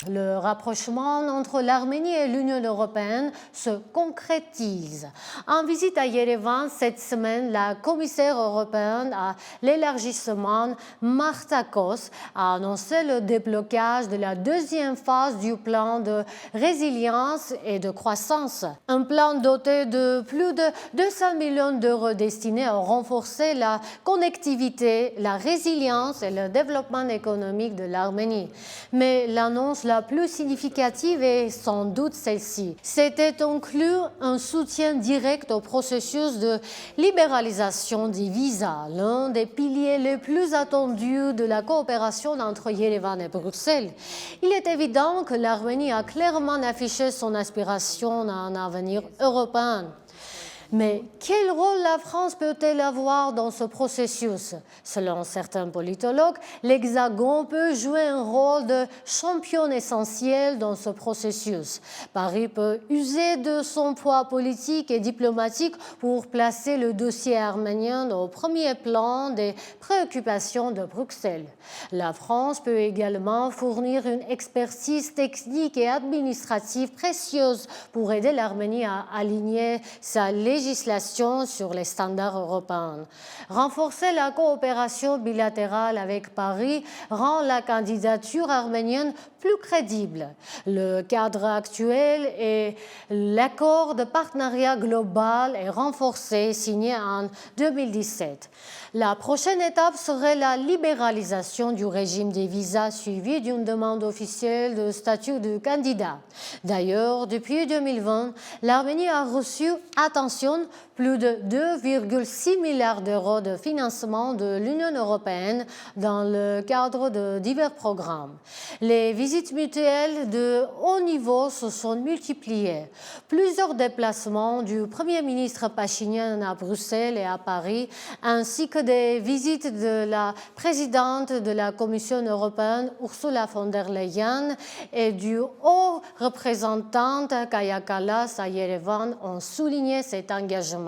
Le rapprochement entre l'Arménie et l'Union européenne se concrétise. En visite à Yerevan cette semaine, la commissaire européenne à l'élargissement, Marta Kos, a annoncé le déblocage de la deuxième phase du plan de résilience et de croissance. Un plan doté de plus de 200 millions d'euros destiné à renforcer la connectivité, la résilience et le développement économique de l'Arménie. Mais l'annonce la plus significative est sans doute celle-ci. C'était inclus un soutien direct au processus de libéralisation des visas, l'un des piliers les plus attendus de la coopération entre Yerevan et Bruxelles. Il est évident que l'Arménie a clairement affiché son aspiration à un avenir européen. Mais quel rôle la France peut-elle avoir dans ce processus? Selon certains politologues, l'Hexagone peut jouer un rôle de championne essentiel dans ce processus. Paris peut user de son poids politique et diplomatique pour placer le dossier arménien au premier plan des préoccupations de Bruxelles. La France peut également fournir une expertise technique et administrative précieuse pour aider l'Arménie à aligner sa législation sur les standards européens. Renforcer la coopération bilatérale avec Paris rend la candidature arménienne plus crédible. Le cadre actuel et l'accord de partenariat global est renforcé, signé en 2017. La prochaine étape serait la libéralisation du régime des visas suivie d'une demande officielle de statut de candidat. D'ailleurs, depuis 2020, l'Arménie a reçu, attention, plus de 2,6 milliards d'euros de financement de l'Union européenne dans le cadre de divers programmes. Les visites mutuelles de haut niveau se sont multipliées. Plusieurs déplacements du Premier ministre Pachinian à Bruxelles et à Paris, ainsi que des visites de la présidente de la Commission européenne Ursula von der Leyen et du haut représentant Kaja Kallas à Yerevan ont souligné cet engagement.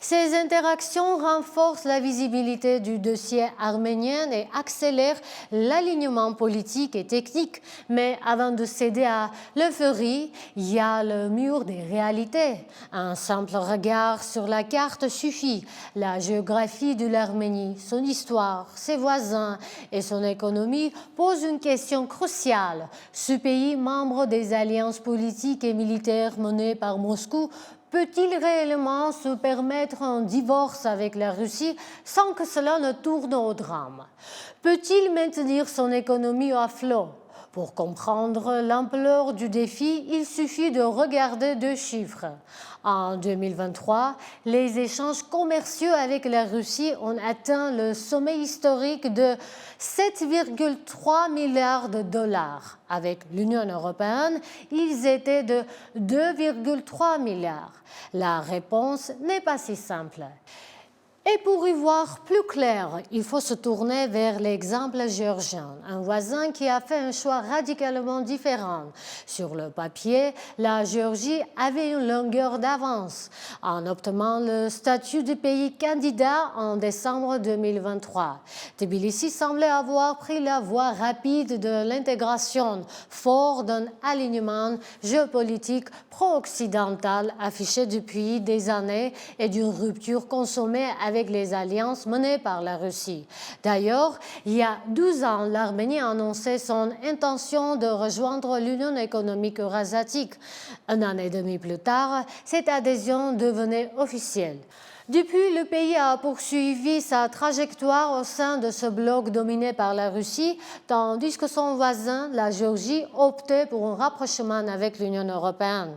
Ces interactions renforcent la visibilité du dossier arménien et accélèrent l'alignement politique et technique. Mais avant de céder à l'euphorie, il y a le mur des réalités. Un simple regard sur la carte suffit. La géographie de l'Arménie, son histoire, ses voisins et son économie posent une question cruciale. Ce pays, membre des alliances politiques et militaires menées par Moscou, peut-il réellement se permettre un divorce avec la Russie sans que cela ne tourne au drame? Peut-il maintenir son économie à flot? Pour comprendre l'ampleur du défi, il suffit de regarder deux chiffres. En 2023, les échanges commerciaux avec la Russie ont atteint le sommet historique de 7,3 milliards de dollars. Avec l'Union européenne, ils étaient de 2,3 milliards. La réponse n'est pas si simple. Et pour y voir plus clair, il faut se tourner vers l'exemple géorgien, un voisin qui a fait un choix radicalement différent. Sur le papier, la Géorgie avait une longueur d'avance en obtenant le statut de pays candidat en décembre 2023. Tbilissi semblait avoir pris la voie rapide de l'intégration, fort d'un alignement géopolitique pro-occidental affiché depuis des années et d'une rupture consommée avec les alliances menées par la Russie. D'ailleurs, il y a 12 ans, l'Arménie a annoncé son intention de rejoindre l'Union économique eurasiatique. Un an et demi plus tard, cette adhésion devenait officielle. Depuis, le pays a poursuivi sa trajectoire au sein de ce bloc dominé par la Russie, tandis que son voisin, la Géorgie, optait pour un rapprochement avec l'Union européenne.